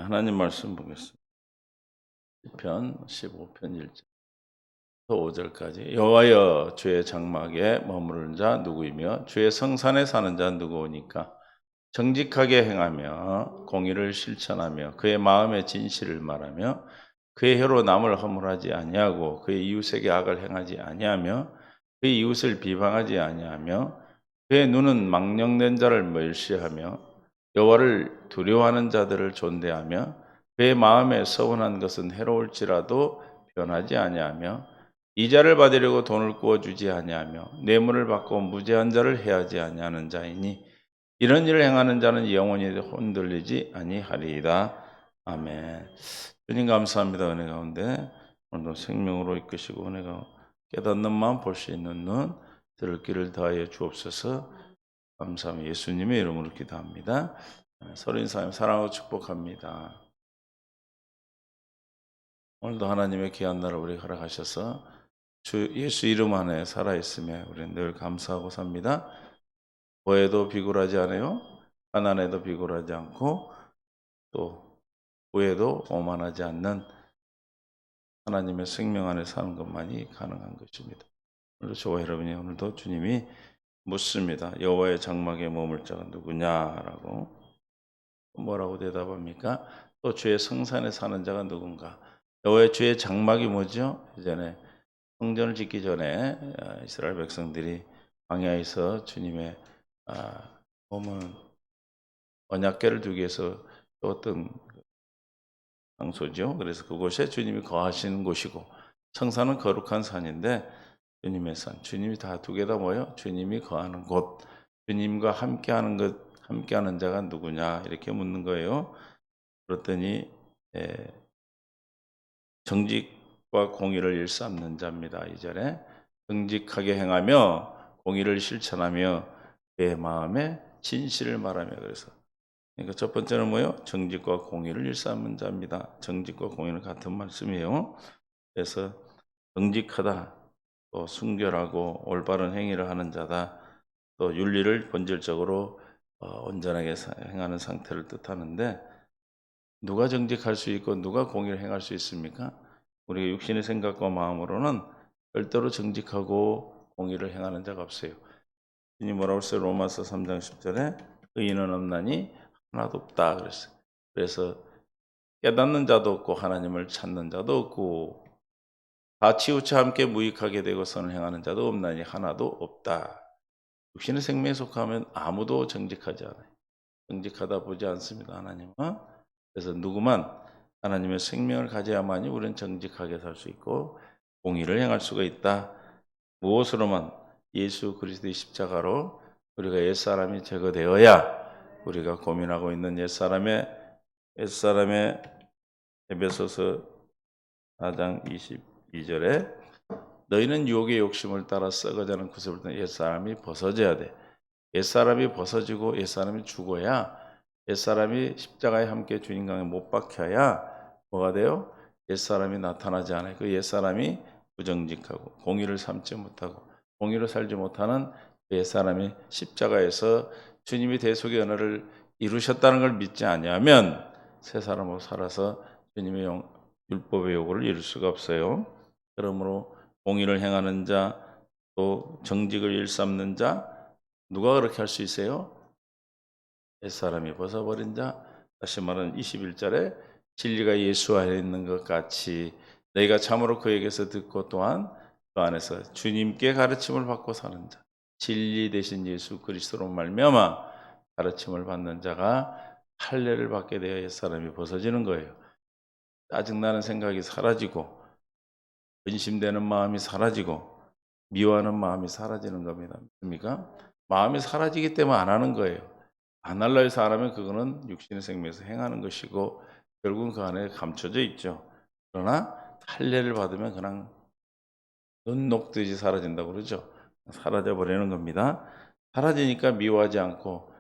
하나님 말씀 보겠습니다. 시편 15편 1절부터 5절까지. 여호와여, 주의 장막에 머무르는 자 누구이며 주의 성산에 사는 자 누구오니까. 정직하게 행하며 공의를 실천하며 그의 마음의 진실을 말하며 그의 혀로 남을 허물하지 아니하고 그의 이웃에게 악을 행하지 아니하며 그의 이웃을 비방하지 아니하며 그의 눈은 망령된 자를 멸시하며 여호와를 두려워하는 자들을 존대하며 그의 마음에 서운한 것은 해로울지라도 변하지 아니하며 이자를 받으려고 돈을 구워주지 아니하며 뇌물을 받고 무죄한 자를 해하지 아니하는 자이니 이런 일을 행하는 자는 영원히 흔들리지 아니하리이다. 아멘. 주님 감사합니다. 은혜 가운데 오늘도 생명으로 이끄시고 은혜가 깨닫는 마음, 볼 수 있는 눈, 들을 귀를 더하여 주옵소서. 감사하며 예수님의 이름으로 기도합니다. 서로 인사하며 사랑하고 축복합니다. 오늘도 하나님의 귀한 날을 우리 허락하셔서 주 예수 이름 안에 살아있음에 우리는 늘 감사하고 삽니다. 고에도 비굴하지 않아요. 가난에도 비굴하지 않고 또 후에도 오만하지 않는 하나님의 생명 안에 사는 것만이 가능한 것입니다. 오늘도 저와 여러분이 오늘도 주님이 묻습니다. 여호와의 장막에 머물 자가 누구냐라고. 뭐라고 대답합니까? 또 주의 성산에 사는 자가 누군가? 여호와의 주의 장막이 뭐죠? 이전에 성전을 짓기 전에 이스라엘 백성들이 광야에서 주님의 보면 언약궤를 두기 위해서 어떤 장소죠. 그래서 그곳에 주님이 거하시는 곳이고 성산은 거룩한 산인데 주님의 산, 주님이 다 두 개 다 뭐예요? 주님이 거하는 곳, 주님과 함께하는 것, 함께하는 자가 누구냐 이렇게 묻는 거예요. 그랬더니 정직과 공의를 일삼는 자입니다. 이전에 정직하게 행하며 공의를 실천하며 내 마음에 진실을 말하며 그래서 그러니까 첫 번째는 뭐예요? 정직과 공의를 일삼는 자입니다. 정직과 공의는 같은 말씀이에요. 그래서 정직하다, 또 순결하고 올바른 행위를 하는 자다, 또 윤리를 본질적으로 온전하게 행하는 상태를 뜻하는데 누가 정직할 수 있고 누가 공의를 행할 수 있습니까? 우리가 육신의 생각과 마음으로는 절대로 정직하고 공의를 행하는 자가 없어요. 주님 뭐라고 했어요? 로마서 3장 10절에 의인은 없나니 하나도 없다 그랬어요. 그래서 깨닫는 자도 없고 하나님을 찾는 자도 없고 다 치우쳐 함께 무익하게 되고 선을 행하는 자도 없나니 하나도 없다. 육신의 생명에 속하면 아무도 정직하지 않아요. 정직하다 보지 않습니다. 하나님은. 그래서 누구만 하나님의 생명을 가져야만이 우리는 정직하게 살 수 있고 공의를 행할 수가 있다. 무엇으로만? 예수 그리스도의 십자가로 우리가 옛사람이 제거되어야 우리가 고민하고 있는 옛사람의 에베소서 4장 22절에 너희는 유혹의 욕심을 따라 썩어가는 구습을 옛사람이 벗어져야 돼. 옛사람이 벗어지고 옛사람이 죽어야 옛사람이 십자가에 함께 주님강에 못 박혀야 뭐가 돼요? 옛사람이 나타나지 않아요. 그 옛사람이 부정직하고 공의를 삼지 못하고 공의로 살지 못하는 옛사람이 십자가에서 주님이 대속의 언어를 이루셨다는 걸 믿지 아니하면 새 사람으로 살아서 주님의 율법의 요구를 이룰 수가 없어요. 그러므로 공의를 행하는 자, 또 정직을 일삼는 자, 누가 그렇게 할 수 있어요? 옛사람이 벗어버린 자, 다시 말하는 21절에 진리가 예수 안에 있는 것 같이 너희가 참으로 그에게서 듣고 또한 그 안에서 주님께 가르침을 받고 사는 자, 진리 대신 예수 그리스도로 말미암아 가르침을 받는 자가 할례를 받게 되어 옛사람이 벗어지는 거예요. 짜증나는 생각이 사라지고 근심되는 마음이 사라지고 미워하는 마음이 사라지는 겁니다. 믿습니까? 마음이 사라지기 때문에 안 하는 거예요. 안 할라 해서 안 하면 그거는 육신의 생명에서 행하는 것이고 결국은 그 안에 감춰져 있죠. 그러나 할례를 받으면 그냥 눈 녹듯이 사라진다고 그러죠. 사라져 버리는 겁니다. 사라지니까 미워하지 않고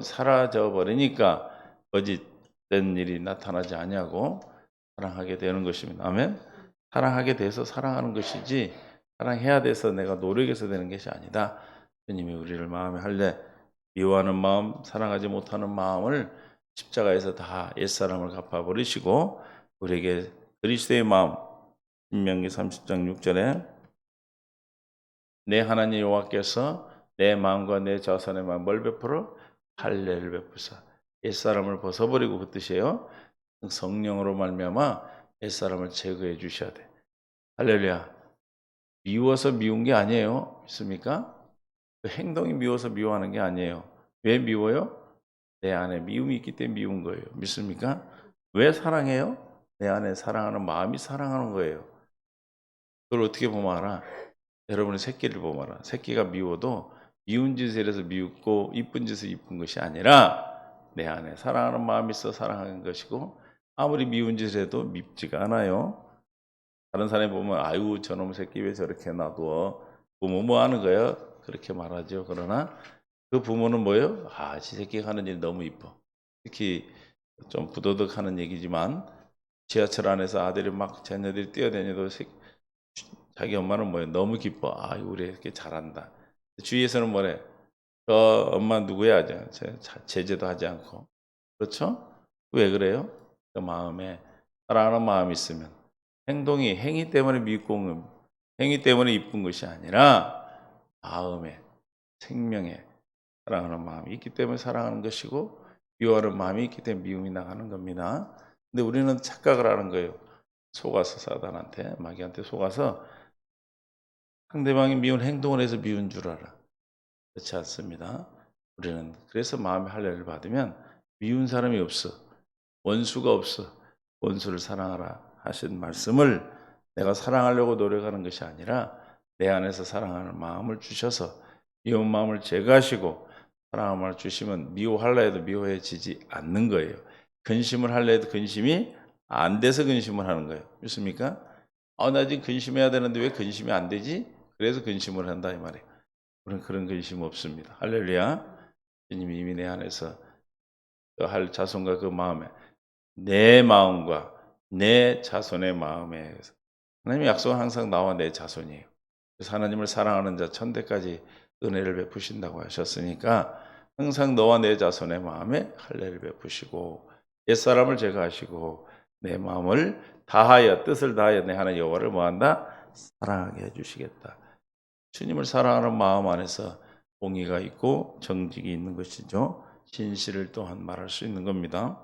사라져 버리니까 거짓된 일이 나타나지 아니하고 사랑하게 되는 것입니다. 아멘. 사랑하게 돼서 사랑하는 것이지 사랑해야 돼서 내가 노력해서 되는 것이 아니다. 주님이 우리를 마음에 할래 미워하는 마음, 사랑하지 못하는 마음을 십자가에서 다 옛사람을 갚아버리시고 우리에게 그리스도의 마음, 신명기 30장 6절에 내 하나님 여호와께서 내 마음과 내 자손의 마음 뭘 베풀어? 할례를 베푸사. 옛사람을 벗어버리고 그 뜻이에요. 성령으로 말미암아 옛사람을 제거해 주셔야 돼. 할렐루야. 미워서 미운 게 아니에요. 믿습니까? 그 행동이 미워서 미워하는 게 아니에요. 왜 미워요? 내 안에 미움이 있기 때문에 미운 거예요. 믿습니까? 왜 사랑해요? 내 안에 사랑하는 마음이 사랑하는 거예요. 그걸 어떻게 보면 알아? 여러분의 새끼를 보면 알아. 새끼가 미워도 미운 짓을 해서 미웠고 이쁜 짓을 이쁜 것이 아니라 내 안에 사랑하는 마음이 있어 사랑하는 것이고 아무리 미운 짓을 해도 밉지가 않아요. 다른 사람이 보면 아유 저놈 새끼 왜 저렇게 놔둬. 부모 뭐 하는 거야? 그렇게 말하죠. 그러나 그 부모는 뭐예요? 아, 지 새끼가 하는 일 너무 이뻐. 특히 좀 부도덕하는 얘기지만 지하철 안에서 아들이 막 자녀들이 뛰어다녀도 자기 엄마는 뭐예요? 너무 기뻐. 아, 우리 이렇게 잘한다. 주위에서는 뭐래? 저 엄마 누구야? 제재도 하지 않고. 그렇죠? 왜 그래요? 그 마음에 사랑하는 마음이 있으면 행위 때문에 미운 행위 때문에 이쁜 것이 아니라 마음에 생명에 사랑하는 마음이 있기 때문에 사랑하는 것이고 미워하는 마음이 있기 때문에 미움이 나가는 겁니다. 근데 우리는 착각을 하는 거예요. 속아서 사단한테 마귀한테 속아서 상대방이 미운 행동을 해서 미운 줄 알아. 그렇지 않습니다. 우리는 그래서 마음의 할례를 받으면 미운 사람이 없어. 원수가 없어. 원수를 사랑하라 하신 말씀을 내가 사랑하려고 노력하는 것이 아니라 내 안에서 사랑하는 마음을 주셔서 미운 마음을 제거하시고 사랑하는 마음을 주시면 미워할라 해도 미워해지지 않는 거예요. 근심을 할라 해도 근심이 안 돼서 근심을 하는 거예요. 믿습니까? 나 지금 근심해야 되는데 왜 근심이 안 되지? 그래서 근심을 한다 이 말이에요. 우리는 그런 근심 없습니다. 할렐루야. 주님이 이미 내 안에서 할 자손과 그 마음에 내 마음과 내 자손의 마음에 하나님의 약속은 항상 나와 내 자손이에요. 그래서 하나님을 사랑하는 자 천대까지 은혜를 베푸신다고 하셨으니까 항상 너와 내 자손의 마음에 할례를 베푸시고 옛사람을 제거하시고 내 마음을 다하여 뜻을 다하여 내 하나님 여호와를 뭐한다? 사랑하게 해주시겠다. 주님을 사랑하는 마음 안에서 공의가 있고 정직이 있는 것이죠. 진실을 또한 말할 수 있는 겁니다.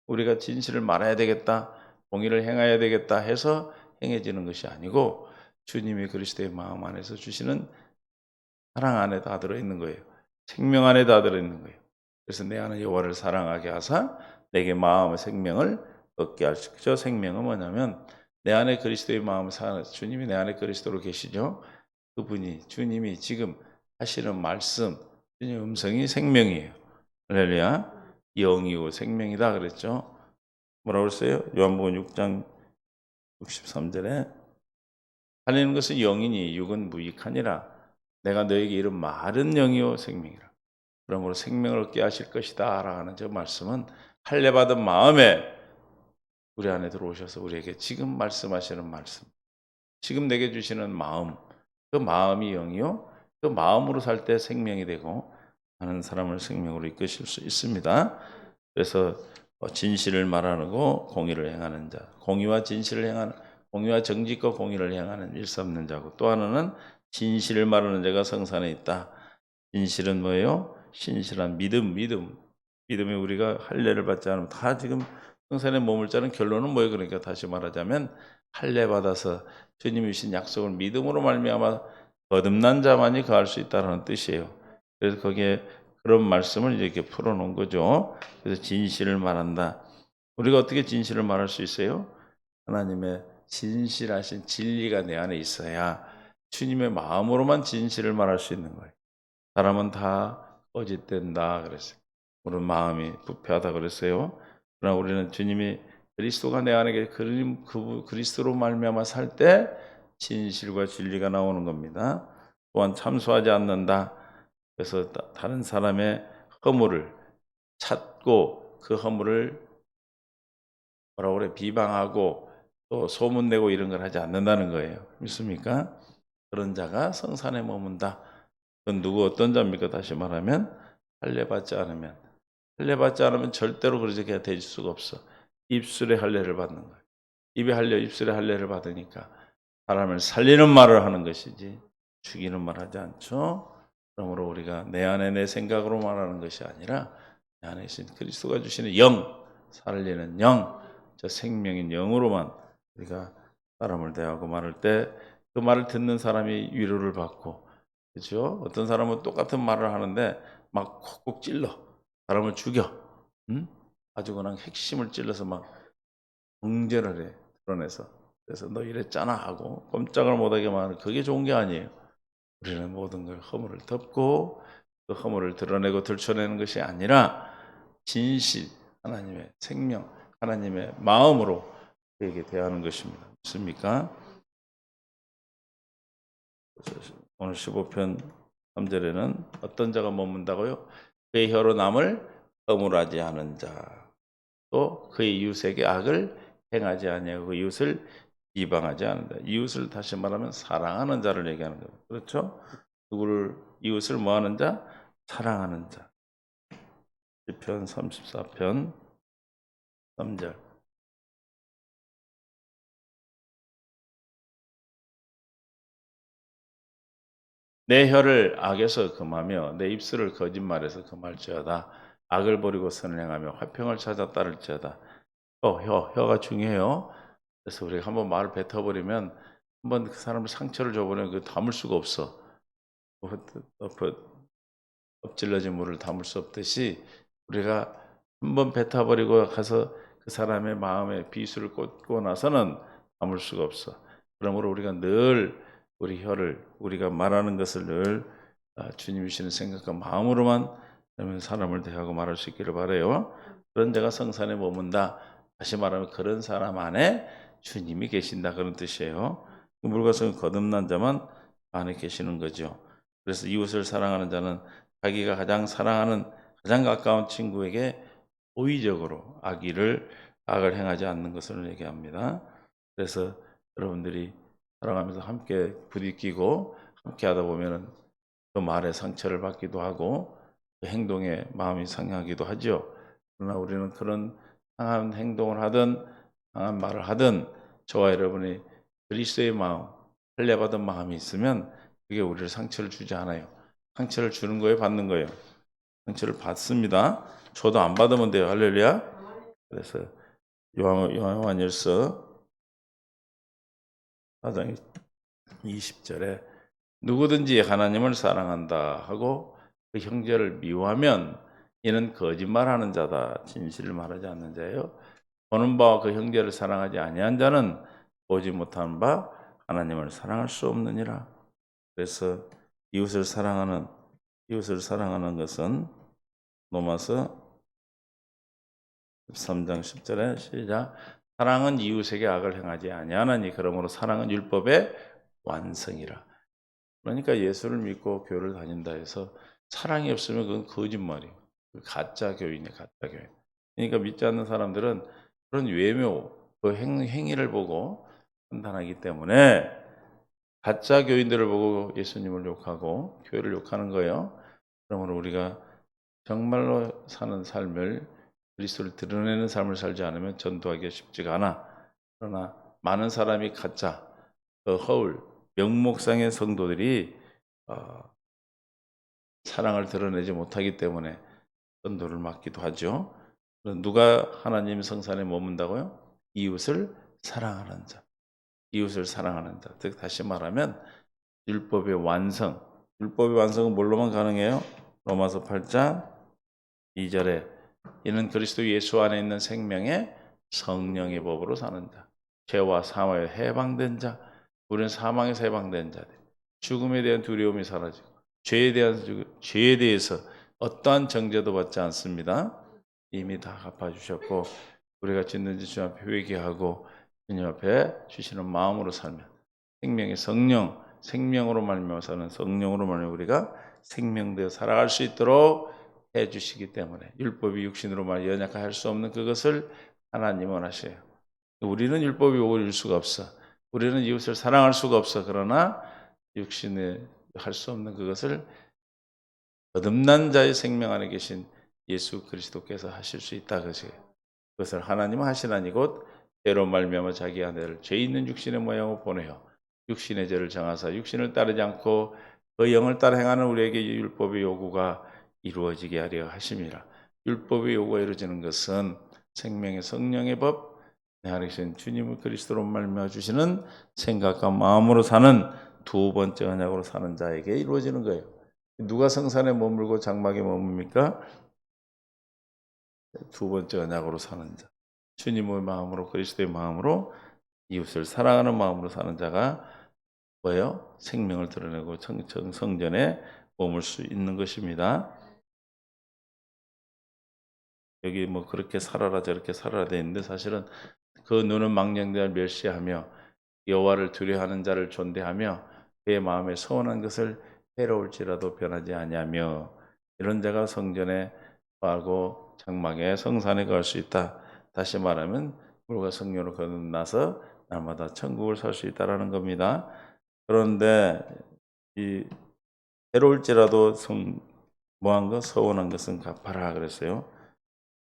우리가 진실을 말해야 되겠다, 공의를 행해야 되겠다 해서 행해지는 것이 아니고 주님이 그리스도의 마음 안에서 주시는 사랑 안에 다 들어있는 거예요. 생명 안에 다 들어있는 거예요. 그래서 내 안에 여호와를 사랑하게 하사 내게 마음의 생명을 얻게 하시죠. 생명은 뭐냐면 내 안에 그리스도의 마음을 사는 주님이 내 안에 그리스도로 계시죠. 그분이 주님이 지금 하시는 말씀, 주님의 음성이 생명이에요. 할렐루야. 영이고 생명이다 그랬죠. 뭐라고 그랬어요? 요한복음 6장 63절에 하나님 것은 영이니 육은 무익하니라. 내가 너에게 이른 말은 영이요 생명이라. 그러므로 생명을 얻게 하실 것이다 라는 저 말씀은 할례 받은 마음에 우리 안에 들어오셔서 우리에게 지금 말씀하시는 말씀, 지금 내게 주시는 마음, 그 마음이 영이요 그 마음으로 살 때 생명이 되고 많은 사람을 생명으로 이끄실 수 있습니다. 그래서 진실을 말하고 공의를 행하는 자, 공의와 정직과 공의를 행하는 일삼 없는 자고 또 하나는 진실을 말하는 자가 성산에 있다. 진실은 뭐예요? 신실한 믿음이 우리가 할례를 받지 않으면 다 지금 성산에 머물 자는 결론은 뭐예요? 그러니까 다시 말하자면 할례 받아서 주님이 주신 약속을 믿음으로 말미암아 거듭난 자만이 거할 수 있다는 뜻이에요. 그래서 거기에 그런 말씀을 이렇게 풀어놓은 거죠. 그래서 진실을 말한다. 우리가 어떻게 진실을 말할 수 있어요? 하나님의 진실하신 진리가 내 안에 있어야 주님의 마음으로만 진실을 말할 수 있는 거예요. 사람은 다 거짓된다 그랬어요. 우리 마음이 부패하다 그랬어요. 그러나 우리는 주님이 그리스도가 내 안에 그리스도로 말미암아 살 때 진실과 진리가 나오는 겁니다. 또한 참소하지 않는다. 그래서 다른 사람의 허물을 찾고 그 허물을 뭐라고 그래 비방하고 또 소문내고 이런 걸 하지 않는다는 거예요. 믿습니까? 그런 자가 성산에 머문다. 그건 누구 어떤 자입니까? 다시 말하면 할례 받지 않으면 할례 받지 않으면 절대로 그렇게 될 수가 없어. 입술에 할례를 받는 거야. 입에 할례, 입술에 할례를 받으니까 사람을 살리는 말을 하는 것이지 죽이는 말 하지 않죠. 그러므로 우리가 내 안에 내 생각으로 말하는 것이 아니라 내 안에 계신 그리스도가 주시는 영, 살리는 영, 저 생명인 영으로만 우리가 사람을 대하고 말할 때 그 말을 듣는 사람이 위로를 받고, 그렇죠? 어떤 사람은 똑같은 말을 하는데 막 콕콕 찔러 사람을 죽여, 응? 아주 그냥 핵심을 찔러서 막 정죄를 해, 드러내서. 그래서 너 이랬잖아 하고 꼼짝을 못하게 말하는, 그게 좋은 게 아니에요. 우리는 모든 걸 허물을 덮고 그 허물을 드러내고 들춰내는 것이 아니라 진실, 하나님의 생명, 하나님의 마음으로 그에게 대하는 것입니다. 맞습니까? 오늘 15편 3절에는 어떤 자가 머문다고요? 그의 혀로 남을 허물하지 않은 자, 또 그의 이웃에게 악을 행하지 아니하고 그 이웃을 비방하지 않는다. 이웃을 다시 말하면 사랑하는 자를 얘기하는 거예요. 그렇죠? 누구를, 이웃을 뭐하는 자? 사랑하는 자. 시편 34편 3절. 내 혀를 악에서 금하며 내 입술을 거짓말에서 금할지어다. 악을 버리고 선을 행하며 화평을 찾아 따를지어다. 혀가 중요해요. 그래서 우리가 한번 말을 뱉어버리면, 한번 그 사람을 상처를 줘버리면 그 담을 수가 없어. 엎질러진 물을 담을 수 없듯이 우리가 한번 뱉어버리고 가서 그 사람의 마음에 비수를 꽂고 나서는 담을 수가 없어. 그러므로 우리가 늘 우리 혀를, 우리가 말하는 것을 늘 주님이 주시는 생각과 마음으로만 사람을 대하고 말할 수 있기를 바라요. 그런 자가 성산에 머문다. 다시 말하면 그런 사람 안에 주님이 계신다, 그런 뜻이에요. 물과성을 거듭난 자만 안에 계시는 거죠. 그래서 이웃을 사랑하는 자는 자기가 가장 사랑하는 가장 가까운 친구에게 호의적으로 악을 행하지 않는 것을 얘기합니다. 그래서 여러분들이 살아가면서 함께 부딪히고 함께 하다 보면은 그 말에 상처를 받기도 하고 그 행동에 마음이 상하기도 하죠. 그러나 우리는 그런 상한 행동을 하든 상한 말을 하든 저와 여러분이 그리스도의 마음, 할례받은 마음이 있으면 그게 우리를 상처를 주지 않아요. 상처를 주는 거예요, 받는 거예요? 상처를 받습니다. 저도 안 받으면 돼요. 할렐루야. 그래서 요한일서 4장 20절에 누구든지 하나님을 사랑한다 하고 그 형제를 미워하면 이는 거짓말하는 자다. 진실을 말하지 않는 자예요. 보는 바와 그 형제를 사랑하지 아니한 자는 보지 못한 바 하나님을 사랑할 수 없느니라. 그래서 이웃을 사랑하는 것은 로마서 13장 10절에 시작. 사랑은 이웃에게 악을 행하지 아니하나니 그러므로 사랑은 율법의 완성이라. 그러니까 예수를 믿고 교회를 다닌다 해서 사랑이 없으면 그건 거짓말이에요. 가짜 교인이에요, 가짜 교인. 그러니까 믿지 않는 사람들은 그런 외모, 그 행위를 보고 판단하기 때문에 가짜 교인들을 보고 예수님을 욕하고 교회를 욕하는 거예요. 그러므로 우리가 정말로 사는 삶을, 그리스도를 드러내는 삶을 살지 않으면 전도하기가 쉽지가 않아. 그러나 많은 사람이 가짜, 허울, 명목상의 성도들이 사랑을 드러내지 못하기 때문에 전도를 막기도 하죠. 누가 하나님 성산에 머문다고요? 이웃을 사랑하는 자. 이웃을 사랑하는 자. 즉 다시 말하면 율법의 완성. 율법의 완성은 뭘로만 가능해요? 로마서 8장 2절에 이는 그리스도 예수 안에 있는 생명의 성령의 법으로 사는 자. 죄와 사망에 해방된 자. 우리는 사망에서 해방된 자들. 죽음에 대한 두려움이 사라지고 죄에 대해서 어떠한 정죄도 받지 않습니다. 이미 다 갚아주셨고 우리가 짓는 짓 주 앞에 회개하고 주님 앞에 주시는 마음으로 살면 생명의 성령, 생명으로 말미암아 사는 성령으로 말미암아 우리가 생명되어 살아갈 수 있도록 해주시기 때문에 율법이 육신으로 말 연약할 수 없는 그것을 하나님 원하셔요. 우리는 율법이 오를 수가 없어. 우리는 이웃을 사랑할 수가 없어. 그러나 육신에 할 수 없는 그것을 거듭난 자의 생명 안에 계신 예수 그리스도께서 하실 수 있다 그것이. 그것을 하나님은 하시나니 곧 때로 말미암아 자기 아들을 죄 있는 육신의 모양으로 보내어 육신의 죄를 정하사 육신을 따르지 않고 그 영을 따라 행하는 우리에게 율법의 요구가 이루어지게 하려 하심이라. 율법의 요구가 이루어지는 것은 생명의 성령의 법, 내 안에 계신 주님을 그리스도로 말미암아 주시는 생각과 마음으로 사는 두 번째 언약으로 사는 자에게 이루어지는 거예요. 누가 성산에 머물고 장막에 머뭅니까? 두 번째 언약으로 사는 자. 주님의 마음으로 그리스도의 마음으로 이웃을 사랑하는 마음으로 사는 자가 뭐예요? 생명을 드러내고 성전에 머물 수 있는 것입니다. 여기 뭐 그렇게 살아라 저렇게 살아라 돼 있는데 사실은 그 눈은 망령되어 멸시하며 여호와를 두려워하는 자를 존대하며 그의 마음에 서운한 것을 해로울지라도 변하지 아니하며 이런 자가 성전에 거하고 장막에 성산에 거할 수 있다. 다시 말하면 물과 성령으로 거듭나서 날마다 천국을 살 수 있다라는 겁니다. 그런데 이 해로울지라도 뭐한 것 서운한 것은 갚아라 그랬어요.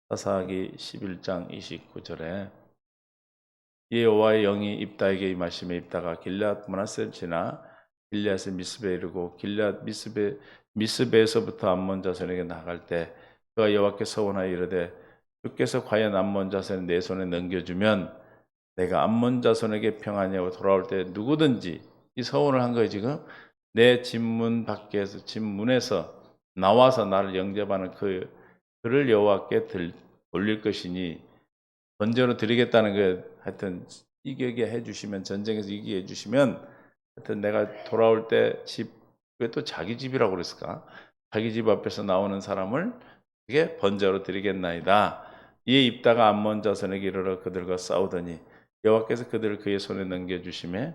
사사기 11장 29절에 여호와의 영이 입다에게 임하심에 입다가 길앗 므낫세를 지나 길앗의 미스베에 이르고 길앗 미스베에서부터 암몬 자손에게 나갈 때 그가 여호와께 서원하여 이르되 주께서 과연 암몬 자손을 내 손에 넘겨주면 내가 암몬 자손에게 평안히 하고 돌아올 때 누구든지 이 서원을 한 거예요. 지금 내 집문 밖에서 집문에서 나와서 나를 영접하는 그를 여호와께 돌릴 것이니 번제로 드리겠다는 게 하여튼 이기게 해주시면 전쟁에서 이기게 해주시면 하여튼 내가 돌아올 때 집 왜 또 자기 집이라고 그랬을까? 자기 집 앞에서 나오는 사람을 그게 번제로 드리겠나이다. 이에 입다가 암몬 자손에게 이르러 그들과 싸우더니 여호와께서 그들을 그의 손에 넘겨주심에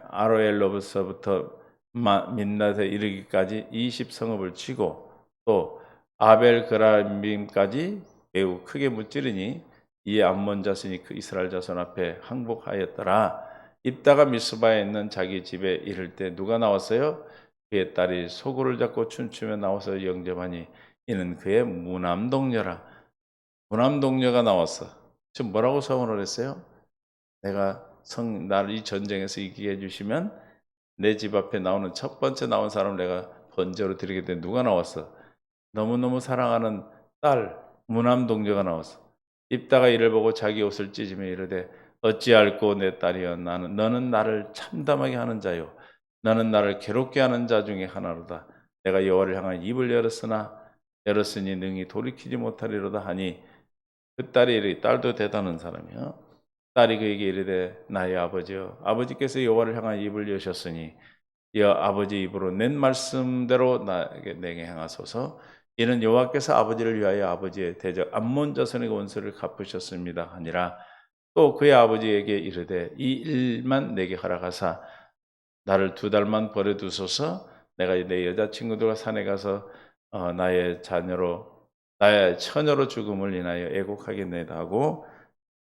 아로엘로부터 민낫에 이르기까지 20성읍을 치고 또 아벨 그라빔까지 매우 크게 무찌르니 이에 암몬 자손이 그 이스라엘 자손 앞에 항복하였더라. 입다가 미스바에 있는 자기 집에 이를 때 누가 나왔어요? 그의 딸이 소굴을 잡고 춤추며 나와서 영접하니 이는 그의 무남동녀라. 무남동녀가 나왔어. 지금 뭐라고 서원을 했어요? 내가 나를 이 전쟁에서 이기게 해주시면 내 집 앞에 나오는 첫 번째 나온 사람을 내가 번제로 드리게 돼. 누가 나왔어? 너무너무 사랑하는 딸 무남동녀가 나왔어. 입다가 이를 보고 자기 옷을 찢으며 이르되 어찌할꼬 내 딸이여 너는 나를 참담하게 하는 자요 너는 나를 괴롭게 하는 자 중에 하나로다. 내가 여호와를 향한 입을 열었으니 능히 돌이키지 못하리로다 하니 그 딸이 이르되 딸도 대단한 사람이요 딸이 그에게 이르되 나의 아버지여 아버지께서 여호와를 향한 입을 여셨으니 아버지 입으로 낸 말씀대로 내게 행하소서. 이는 여호와께서 아버지를 위하여 아버지의 대적 암몬 자손에게 원수를 갚으셨습니다 하니라. 또 그의 아버지에게 이르되 이 일만 내게 허락하사 나를 2달만 버려두소서. 내가 내 여자친구들과 산에 가서 나의 처녀로 죽음을 인하여 애곡하겠나이다 하고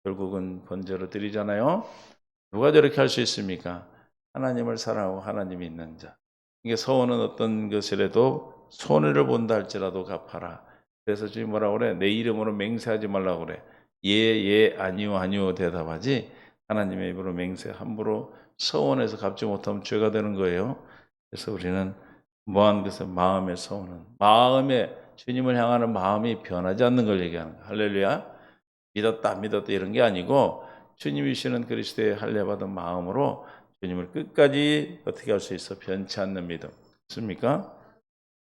결국은 번제로 드리잖아요. 누가 저렇게 할 수 있습니까? 하나님을 사랑하고 하나님이 있는 자. 이게 서원은 어떤 것이라도 손해를 본다 할지라도 갚아라. 그래서 주님 뭐라고 그래? 내 이름으로 맹세하지 말라고 그래. 예, 아니요, 아니요 대답하지. 하나님의 입으로 맹세 함부로 서원해서 갚지 못하면 죄가 되는 거예요. 그래서 우리는 뭐한 것은 마음의 서원은 마음에 주님을 향하는 마음이 변하지 않는 걸 얘기하는 거야. 할렐루야. 믿었다 이런 게 아니고 주님이시는 그리스도의 할례받은 마음으로 주님을 끝까지 어떻게 할 수 있어? 변치 않는 믿음. 맞습니까?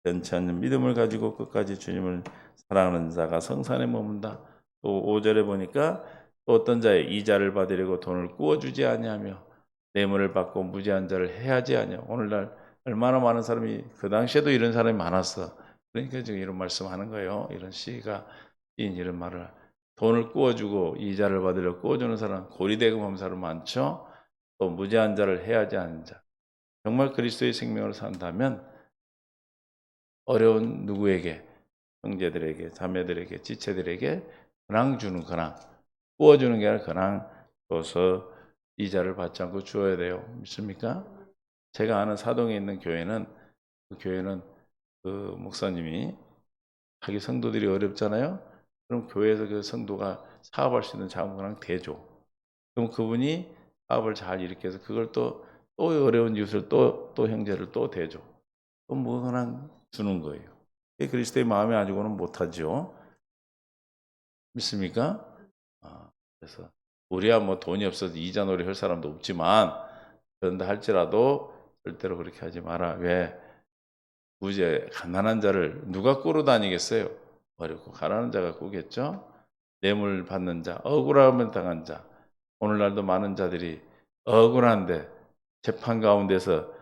변치 않는 믿음을 가지고 끝까지 주님을 사랑하는 자가 성산에 머문다. 또 5절에 보니까 또 어떤 자의 이자를 받으려고 돈을 꾸어주지 아니하며 뇌물을 받고 무지한 자를 해하지 아니하며 오늘날 얼마나 많은 사람이 그 당시에도 이런 사람이 많았어. 그러니까 지금 이런 말씀하는 거예요. 이런 시가 이런 말을 돈을 꾸어주고 이자를 받으려 꾸어주는 사람 고리대금하는 사람 많죠. 또 무지한 자를 해하지 않는 자. 정말 그리스도의 생명을 산다면 어려운 누구에게 형제들에게 자매들에게 지체들에게 근황 주는 근황 꾸어주는 게 아니라 근황 줘서 이자를 받지 않고 주어야 돼요. 믿습니까? 제가 아는 사동에 있는 교회는 그 목사님이 자기 성도들이 어렵잖아요. 그럼 교회에서 그 성도가 사업할 수 있는 자금을 그냥 대줘. 그럼 그분이 사업을 잘 일으켜서 그걸 또 어려운 이웃을 또 형제를 또 대줘. 그럼 뭐 그냥 주는 거예요. 그리스도의 마음이 아니고는 못하죠. 믿습니까? 그래서 우리야 뭐 돈이 없어서 이자놀이 할 사람도 없지만 그런다 할지라도 절대로 그렇게 하지 마라. 왜? 부재 가난한 자를 누가 꾸러 다니겠어요? 어렵고 가난한 자가 꾸겠죠. 뇌물 받는 자, 억울함을 당한 자. 오늘날도 많은 자들이 억울한데 재판 가운데서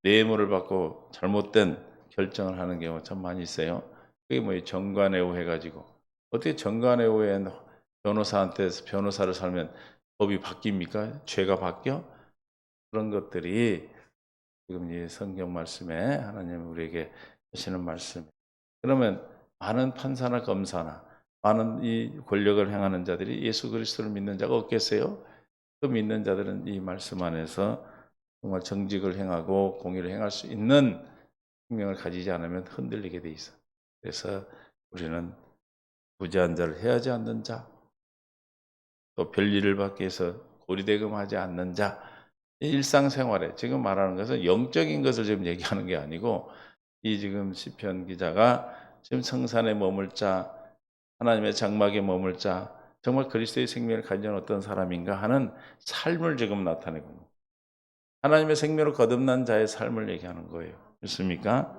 뇌물을 받고 잘못된 결정을 하는 경우가 참 많이 있어요. 그게 뭐 정관예우 해가지고 어떻게 정관예우에 변호사한테 변호사를 살면 법이 바뀝니까? 죄가 바뀌어? 그런 것들이 지금 이 성경 말씀에 하나님 우리에게 하시는 말씀. 그러면 많은 판사나 검사나 많은 이 권력을 행하는 자들이 예수 그리스도를 믿는 자가 없겠어요? 그 믿는 자들은 이 말씀 안에서 정말 정직을 행하고 공의를 행할 수 있는 생명을 가지지 않으면 흔들리게 돼 있어. 그래서 우리는 부재한 자를 해하지 않는 자, 또 별일을 받기 위해서 고리대금하지 않는 자, 일상생활에 지금 말하는 것은 영적인 것을 지금 얘기하는 게 아니고 이 지금 시편 기자가 지금 성산에 머물 자, 하나님의 장막에 머물 자, 정말 그리스도의 생명을 가진 어떤 사람인가 하는 삶을 지금 나타내고 하나님의 생명으로 거듭난 자의 삶을 얘기하는 거예요. 믿습니까?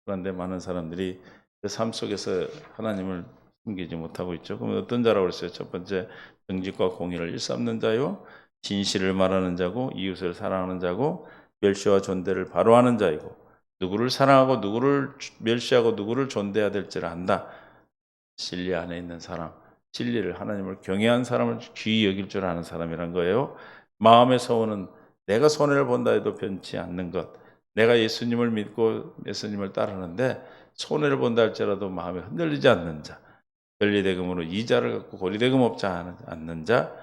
그런데 많은 사람들이 그 삶 속에서 하나님을 숨기지 못하고 있죠. 그럼 어떤 자라고 그랬어요? 첫 번째, 정직과 공의를 일삼는 자요, 진실을 말하는 자고, 이웃을 사랑하는 자고, 멸시와 존대를 바로 하는 자이고, 누구를 사랑하고 누구를 멸시하고 누구를 존대해야 될지를 안다. 진리 안에 있는 사람, 진리를 하나님을 경외한 사람을 귀히 여길 줄 아는 사람이란 거예요. 마음의 소원은 내가 손해를 본다 해도 변치 않는 것. 내가 예수님을 믿고 예수님을 따르는데 손해를 본다 할지라도 마음이 흔들리지 않는 자. 권리대금으로 이자를 갖고 고리대금 없지 않는 자.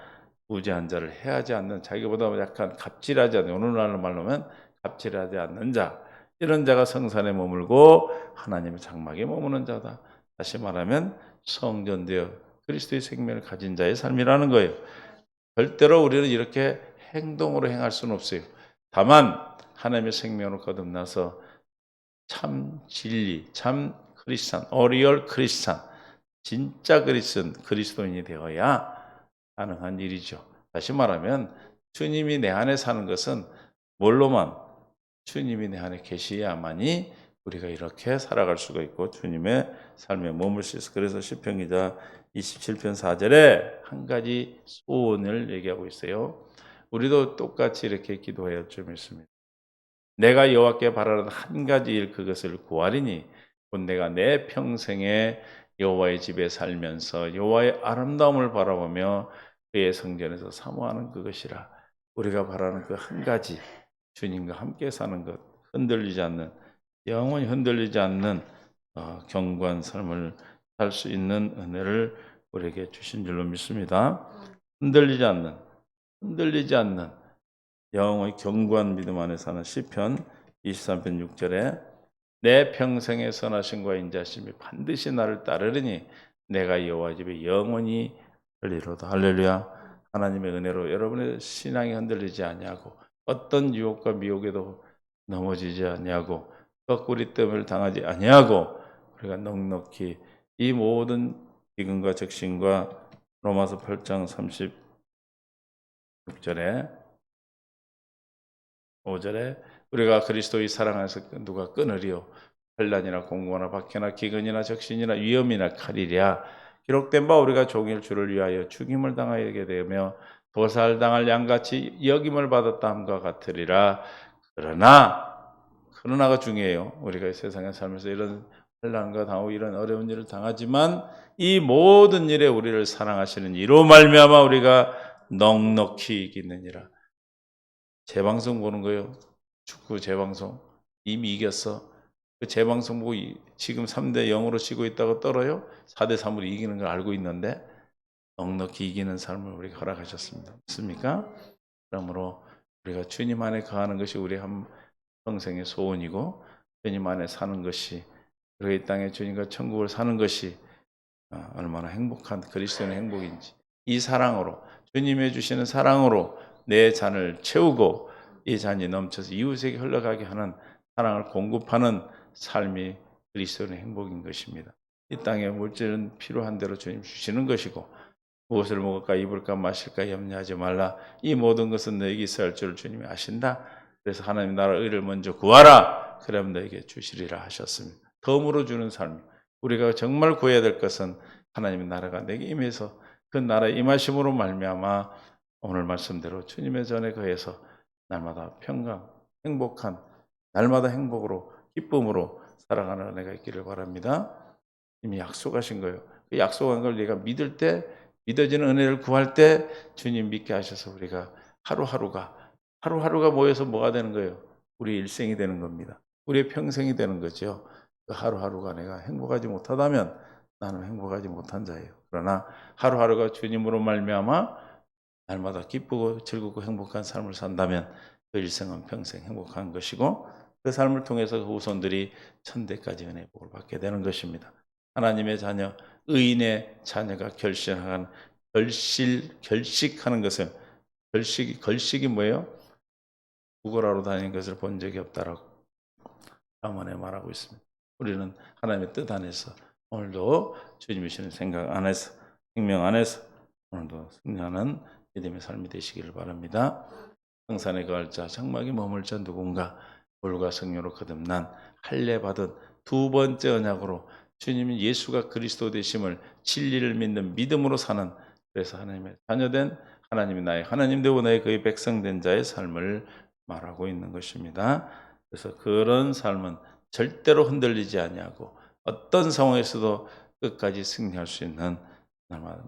부재한 자를 해하지 않는 자기보다 약간 갑질하지 않는 오늘날로 말로면 갑질하지 않는 자. 이런 자가 성산에 머물고 하나님의 장막에 머무는 자다. 다시 말하면 성전되어 그리스도의 생명을 가진 자의 삶이라는 거예요. 절대로 우리는 이렇게 행동으로 행할 수는 없어요. 다만 하나님의 생명으로 거듭나서 참 진리, 참 크리스찬, 어리얼 크리스찬, 진짜 그리스도인이 되어야 가능한 일이죠. 다시 말하면 주님이 내 안에 사는 것은 뭘로만? 주님이 내 안에 계시야만이 우리가 이렇게 살아갈 수가 있고 주님의 삶에 머물 수 있어. 그래서 시편 기자 27편 4절에 한 가지 소원을 얘기하고 있어요. 우리도 똑같이 이렇게 기도해야 할 줄 믿습니다. 내가 여호와께 바라는 한 가지 일 그것을 구하리니 곧 내가 내 평생에 여호와의 집에 살면서 여호와의 아름다움을 바라보며 그의 성전에서 사모하는 그것이라. 우리가 바라는 그 한 가지 주님과 함께 사는 것, 흔들리지 않는 영원히 흔들리지 않는 경고한 삶을 살 수 있는 은혜를 우리에게 주신 줄로 믿습니다. 흔들리지 않는 영원히 견고한 믿음 안에 사는 시편 23편 6절에 내 평생의 선하심과 인자심이 반드시 나를 따르리니 내가 여호와 집에 영원히 살리로다. 할렐루야. 하나님의 은혜로 여러분의 신앙이 흔들리지 아니하고 어떤 유혹과 미혹에도 넘어지지 아니하고 거꾸리뜸을 당하지 아니하고 우리가 넉넉히 이 모든 기근과 적신과 로마서 8장 36절에 5절에 우리가 그리스도의 사랑 안에서 누가 끊으리요? 환난이나 공고나 박해나 기근이나 적신이나 위험이나 칼이랴. 기록된 바 우리가 종일 주를 위하여 죽임을 당하게 되며 도살당할 양같이 여김을 받았다 함과 같으리라. 그러나가 중요해요. 우리가 세상에 살면서 이런 환난과 당하고 이런 어려운 일을 당하지만 이 모든 일에 우리를 사랑하시는 이로 말미암아 우리가 넉넉히 이기느니라. 재방송 보는 거예요. 축구 재방송. 이미 이겼어. 그 재방송 보고 지금 3대 0으로 지고 있다고 떨어요? 4대 3으로 이기는 걸 알고 있는데 넉넉히 이기는 삶을 우리가 허락하셨습니다. 맞습니까? 그러므로 우리가 주님 안에 거하는 것이 우리 한 평생의 소원이고 주님 안에 사는 것이 그리고 이 땅에 주님과 천국을 사는 것이 얼마나 행복한 그리스도인의 행복인지, 이 사랑으로, 주님이 주시는 사랑으로 내 잔을 채우고 이 잔이 넘쳐서 이웃에게 흘러가게 하는 사랑을 공급하는 삶이 그리스도인의 행복인 것입니다. 이 땅에 물질은 필요한 대로 주님 주시는 것이고, 무엇을 먹을까 입을까 마실까 염려하지 말라, 이 모든 것은 너에게 있어야 할 줄 주님이 아신다. 그래서 하나님 나라 의를 먼저 구하라, 그러면 너에게 주시리라 하셨습니다. 덤으로 주는 삶, 우리가 정말 구해야 될 것은 하나님의 나라가 내게 임해서 그 나라의 임하심으로 말미암아 오늘 말씀대로 주님의 전에 거해서 날마다 평강, 행복한, 날마다 행복으로 기쁨으로 살아가는 은혜가 있기를 바랍니다. 이미 약속하신 거예요. 그 약속한 걸 네가 믿을 때, 믿어지는 은혜를 구할 때 주님 믿게 하셔서 우리가 하루하루가 모여서 뭐가 되는 거예요? 우리 일생이 되는 겁니다. 우리의 평생이 되는 거죠. 그 하루하루가 내가 행복하지 못하다면 나는 행복하지 못한 자예요. 그러나 하루하루가 주님으로 말미암아 날마다 기쁘고 즐겁고 행복한 삶을 산다면 그 일생은 평생 행복한 것이고, 그 삶을 통해서 그 후손들이 천대까지 은혜의 복을 받게 되는 것입니다. 하나님의 자녀, 의인의 자녀가 결식하는 것은, 걸식이 뭐예요? 구걸하러 다니는 것을 본 적이 없다라고 자문에 말하고 있습니다. 우리는 하나님의 뜻 안에서 오늘도 주님이 주시는 생각 안에서, 생명 안에서 오늘도 승리하는 믿음의 삶이 되시기를 바랍니다. 성산에 거할 자, 장막에 머물 자 누군가, 물과 성령으로 거듭난 할례 받은 두 번째 언약으로 주님이 예수가 그리스도 되심을, 진리를 믿는 믿음으로 사는, 그래서 하나님의 자녀된, 하나님이 나의 하나님 되고 나의 그의 백성 된 자의 삶을 말하고 있는 것입니다. 그래서 그런 삶은 절대로 흔들리지 아니하고 어떤 상황에서도 끝까지 승리할 수 있는,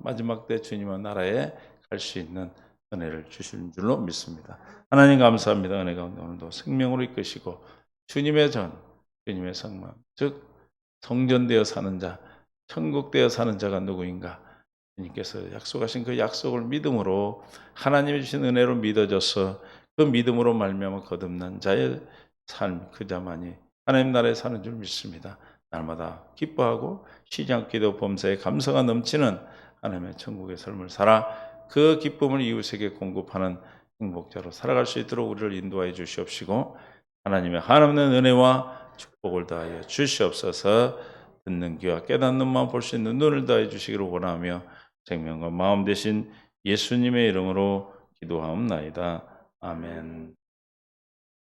마지막 때 주님의 나라에 갈 수 있는 은혜를 주신 줄로 믿습니다. 하나님 감사합니다. 은혜 가운데 오늘도 생명으로 이끄시고 주님의 전, 주님의 성만, 즉 성전되어 사는 자, 천국되어 사는 자가 누구인가? 주님께서 약속하신 그 약속을 믿음으로, 하나님이 주신 은혜로 믿어져서 그 믿음으로 말미암아 거듭난 자의 삶, 그 자만이 하나님 나라에 사는 줄 믿습니다. 날마다 기뻐하고 쉬지 않기도 범사에 감사가 넘치는 하나님의 천국의 삶을 살아 그 기쁨을 이웃에게 공급하는 행복자로 살아갈 수 있도록 우리를 인도하여 주시옵시고, 하나님의 한없는 은혜와 축복을 다하여 주시옵소서. 듣는 귀와 깨닫는 마음, 볼 수 있는 눈을 다해 주시기를 원하며 생명과 마음 되신 예수님의 이름으로 기도하옵나이다. 아멘.